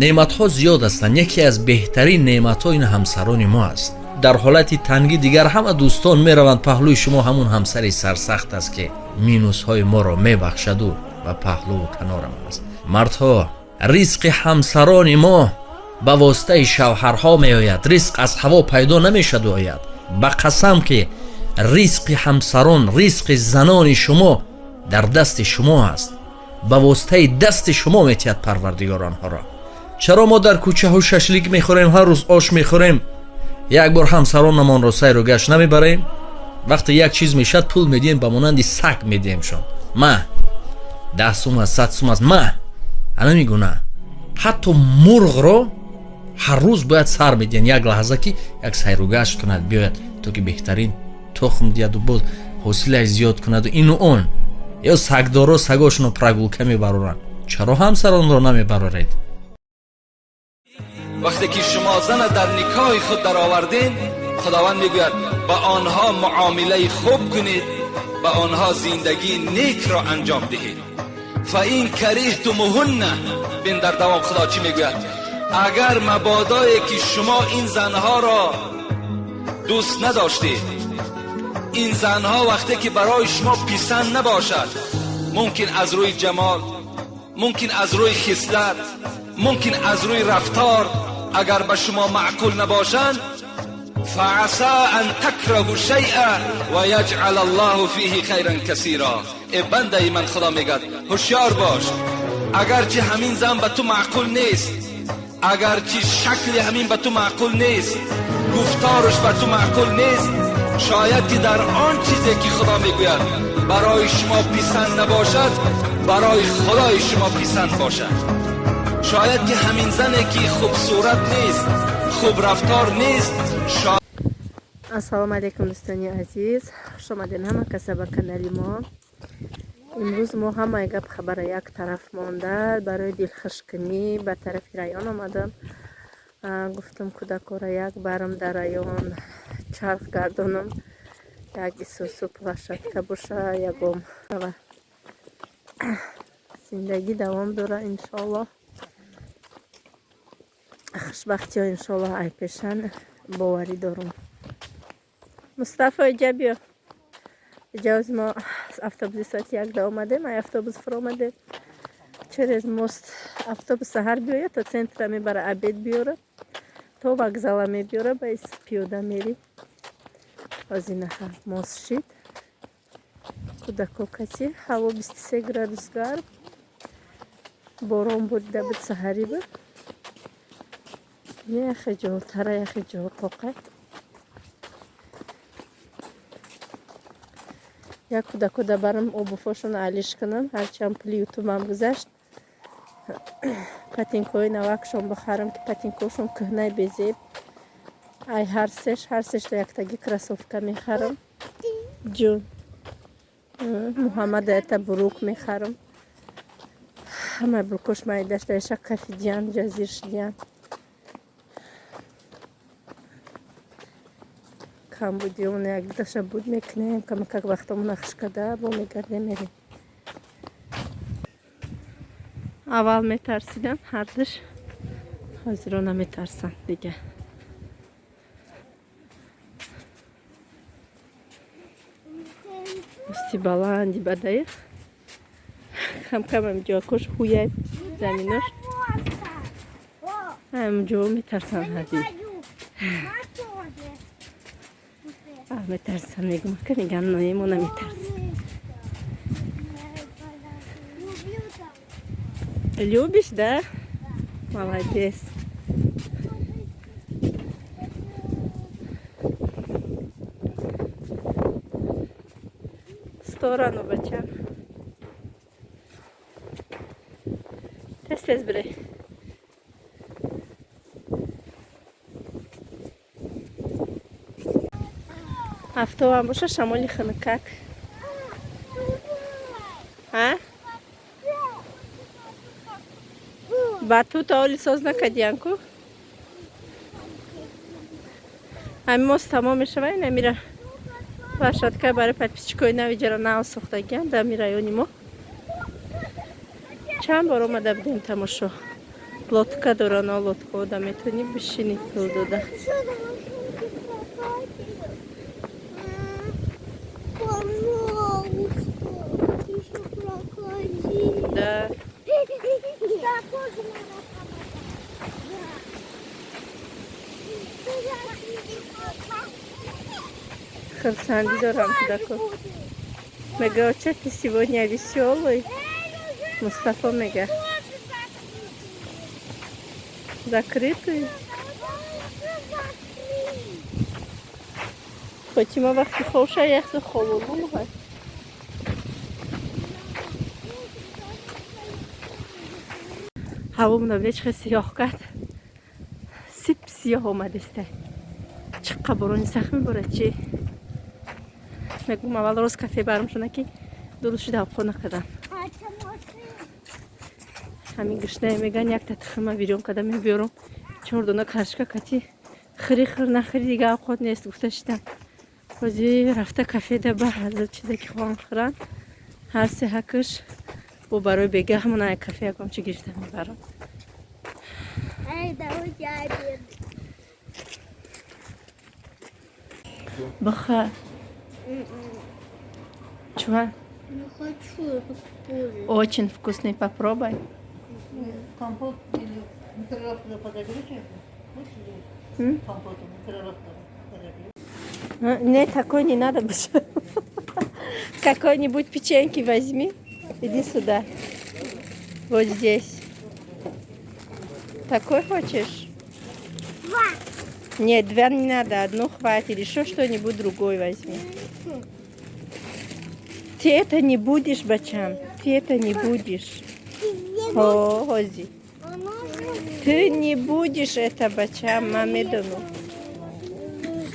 неъматҳо зиёд ҳастанд. яке аз беҳтарин неъматҳо ин ҳамсарони мо аст. дар ҳолати тангӣ дигар ҳама дӯстон мераванд паҳлӯи шумо. ҳамун ҳамсари сарсахт аст ки минусҳои моро мебахшаду ва паҳлӯу канорам аст. мардҳо, ризқи ҳамсарони мо ба воситаи шавҳарҳо меояд. ризқ аз ҳаво пайдо намешаду ояд. ба қасам ки ризқи ҳамсарон, ризқи занони шумо дар дасти шумо аст. ба воситаи дасти шумо метиҳад парвардигор онҳоро. чаро мо дар кӯчаҳо шашлик мехӯрем, ҳар рӯз ош мехӯрем, як бор ҳамсаронамонро сайру гашт намебарем? вақте як чиз мешад пул медиҳем, ба монанди саг медиҳемшон. ма 10 сум аст, 100 сум аст. ма анамигуна ҳатто мурғро ҳар рӯз бояд сар медиҳен, як лаҳза ки як сайру гашт кунад, биёяд то ки беҳтарин тухм диҳаду боз ҳосилаш зиёд кунаду ину он. ё сагдоро сагошонро прогулка мебароранд. чаро ҳамсаронро намебароред? وقتی که شما زن در نکاح خود در آوردین، خداوند میگوید با آنها معامله خوب کنید، با آنها زندگی نیک را انجام دهید. فاین کریهتموهن، بین در دوام خدا چی میگوید؟ اگر مبادایی که شما این زنها را دوست نداشتید، این زنها وقتی که برای شما پسند نباشد، ممکن از روی جمال، ممکن از روی خصلت، ممکن از روی رفتار اگر به شما معقول نباشند، فعسى ان تکرهوا شیئا و یجعل الله فیه خیرا کثیرا. ای بنده من خدا میگه هوشیار باش، اگرچه همین زن به تو معقول نیست، اگرچه شکل همین به تو معقول نیست، گفتارش به تو معقول نیست، شاید که در آن چیزی که خدا میگوید برای شما پسند نباشد، برای خدای شما پسند باشد. شاید که همین زنی که خوب صورت نیست، خوب رفتار نیست. ассалому алайкум дӯстони азиз, хуш омадед ҳама каса ба канали мо. имрӯз мо ҳамаи гап хабара як тараф монда, барои дилхушкунӣ ба тарафи район омадам. гуфтам кӯдакора як барам дар район чарх гардонам, як исӯсӯ площадка боша, ягом зиндагӣ давом дора иншоаллоҳ. хушбахтиҳо иншоаллоҳ айпешан боварӣ дорум. мустафо иҷа биё. иҷоз мо автобуси соати 1 омадем. ай автобус фуромаде через мост автобус саҳар биёяд, то центра мебара обед биёра, то вокзала мебиёра, ба ис пиёда мери. ҳозинаха мост шид. кӯдако каси ҳаво 23 градус гарм. борон буд дабид саҳарӣ буд. яхе ҷо тара, яхе ҷо қоқай. як кӯдако да барам обуфошон алиш кунам, ҳарчанд пули ютубам гузашт. патинкои навакшон бихарам ки патинкошон кӯҳнай безеб. ай ҳар сешро яктаги кросовка мехарам. ҷун муҳаммад ята бурук мехарам. ҳамаи бурукош майдашта яша кафидиян ҷазиршдиян. кам будиён як даша буд мекунем, камакак вақтамона хушкада бо мегардем мерем. аввал метарсидам ҳардуш, ҳозиро наметарсам дига. усти баланди бадаи кам-камам ҷо кош ҳуяй заминош ҳамҷо метарсам ҳади. метарсам мегум ка мегам ноемо наметарсам. любишь, да? Молодец. сторону бачам. Тез бирай. Автоам боша шамоли ханакак. Батута оли соз накадиян ку? ҳамин мост тамом мешавад. намира площадка барои подписчикои нави ҷара нав сохтагиян дар ҳамин райони мо. чанд бор омада будем тамошо. лодка дорано, лодка метуни бишини пул дода. Еще крокодил. Да. Херсанди дорам тако. Мега, что ты сегодня веселый? Мустафа мега. Закрытый. Фатима вақти хоша яхту холулу ҳай. ҳаво муна веч хе сиёҳ кард. Сип сиёҳ омадесте. Чиққа борони сахт меборад чи? Мегум аввал роз кафе барам шуна ки дурусти давхона кардам. Ҳамин гишнае меган якта тухма бирём кардам мебиёрам. 4 дона каршка кати хирихир нахири дига авқот нест гуфта шидам. Ҳозир рафта кафеда ба ҳазир чизе ки хоҳам хӯрам. Ҳар сеҳакаш бо барои бега ҳамона як кафе яком чи гирифта мебарам. Баха. Чува? Не хочу, это вкусно. Очень вкусный, попробуй. Компот или микроволновку подогрейте? М? Компот микроволновку подогрейте. Не, такой не надо больше. Какой-нибудь печеньки возьми. Иди сюда. Вот здесь. Такой хочешь? Нет, 2 не надо. Одну хватит. Еще что-нибудь другое возьми. Ты это не будешь, бачам. Ты это не будешь. О, Ози. Ты не будешь это, бачам, мамедону.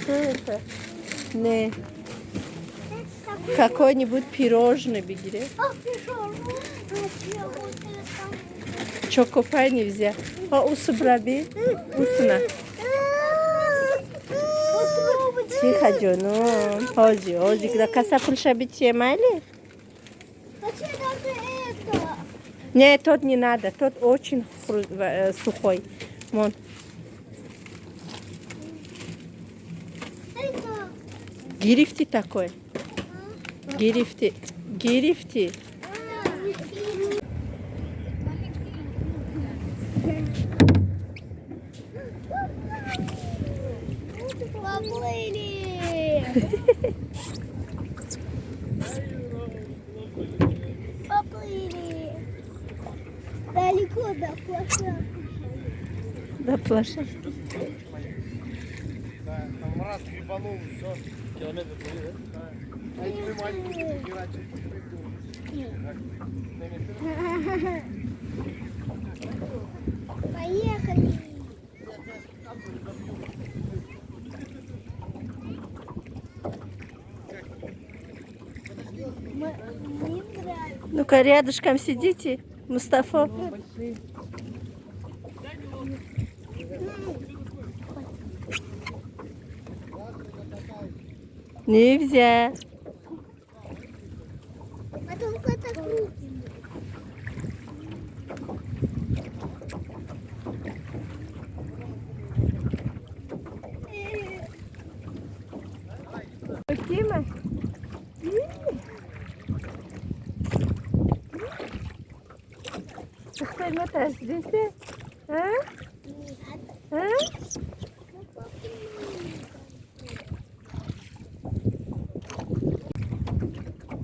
Что это? Не. Какой-нибудь пирожный бери. Чокопай нельзя. О, усубраби. Усуна. Тихо, Джону. Ози, Ози, когда касапул шабити майли? Хочу даже это. Нет, тот не надо. Тот очень сухой. Вон. Это. Гирифти такой. Гирифти. Гирифти. Поплыли. Поплыли. Далеко до площадки. Да, плаша. Там раз грибанул, все, километр были, да? А эти вы маленькие, иначе Поехали. Мне нравится. Ну-ка, рядышком сидите, Мустафа. Нельзя. А только так руки. Тима? Кто мотаешь здесь? А? А?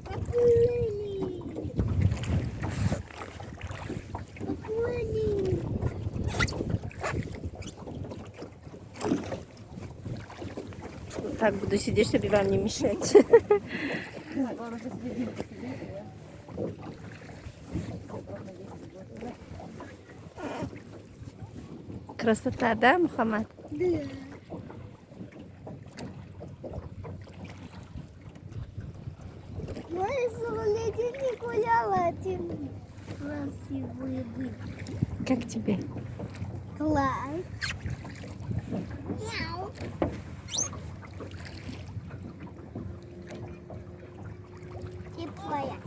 Поплыли. Вот так буду сидеть, чтобы вам не мешать. Красота, да, Мухаммад? Да. Моя самолете не гуляла, один красивый был. Как тебе? Класс. Мяу. Теплая.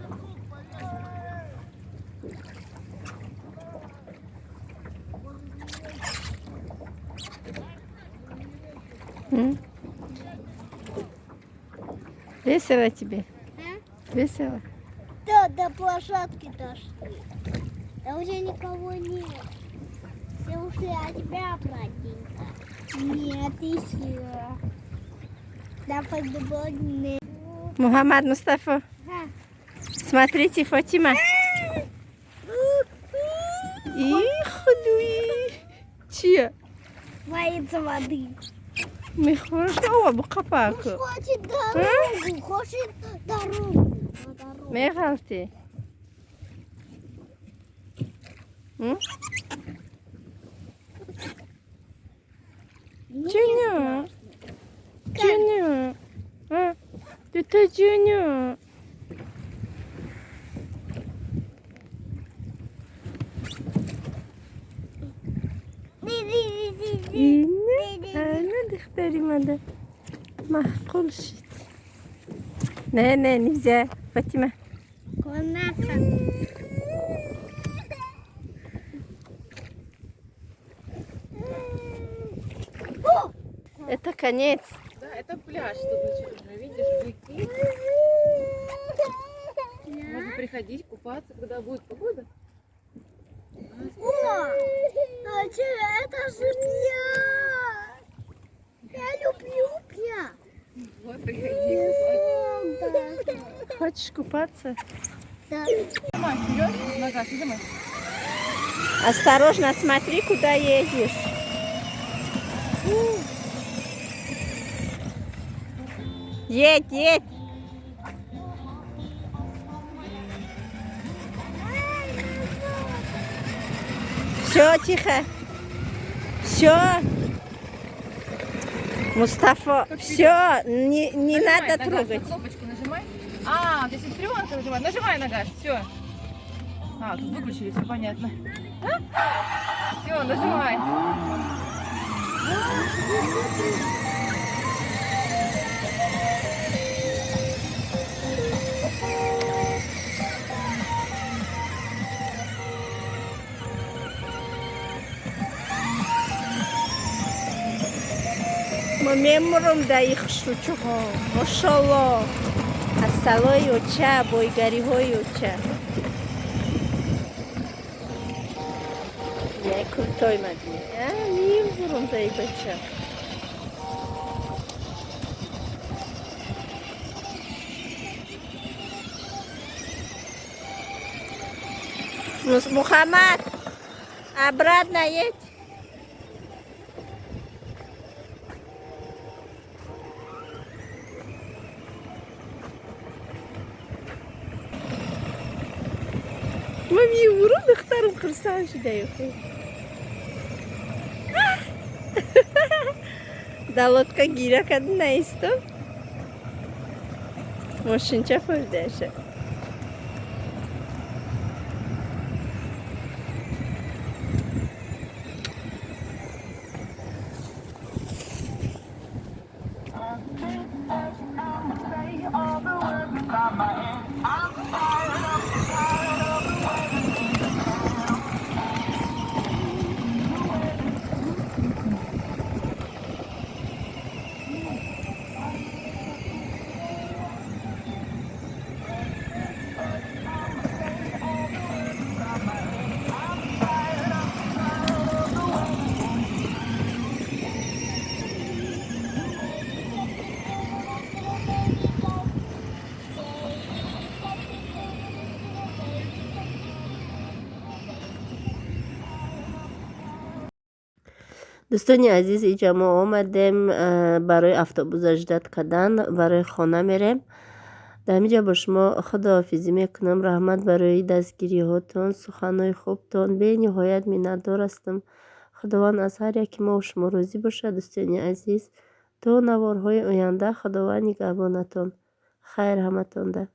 Весело тебе? А? Весело? Да, до площадки дошли. Да уже никого нет. Все ушли от тебя, братенька. Нет, еще. Да, подбодные. Мухаммад Мустафа, смотрите, Фатима. Худуи. Че? Боится воды. Мы хорошо букапаку. Хочет дорогу, хочет дорогу. На дорогу. Мехалти. Junior. Junior. Это Junior. أنا دختري ماذا ما أقولش لا نزا فاطمة Конака. это конец. Да, это пляж. Тут уже видишь, быки. Можно приходить, купаться, когда будет погода. О, это же пляж. Я люблю пляж. Вот, приходи, купаться. Хочешь купаться? Да. Нажимай вперед, нога, нажимай. Осторожно, смотри, куда едешь. Едь. Все, тихо. Все. Мустафа, все, не Нажимай, надо нога, трогать. кнопочку нажимай. А, здесь стрелка нажимай. Нажимай нога, все. А, тут выключили, все понятно. Все, нажимай. Меморум да их шучуҳо. Машаллоҳ. Асалои оча, бойгариҳои оча. Як куртой мадӣ. Меморум да и бача. Мухаммад, обратно едь. Мами, уру духтарым курсан шуда ёхи. Да лодка гира каднаисто. Машинча фурдаша. دوستانی عزیز اینجا ما آمدیم برای автобус اجداد کردن برای خانه میریم. در اینجا با شما خداحافظی میکنم. رحمت برای دستگیری هاتون، سخنهای خوبتون به نهایت منتظر هستم. خداوند از هر یک ما و شما راضی باشه. دوستانی عزیز تا نوارهای آینده خداوند نگهبانتون. خیر همتون ده.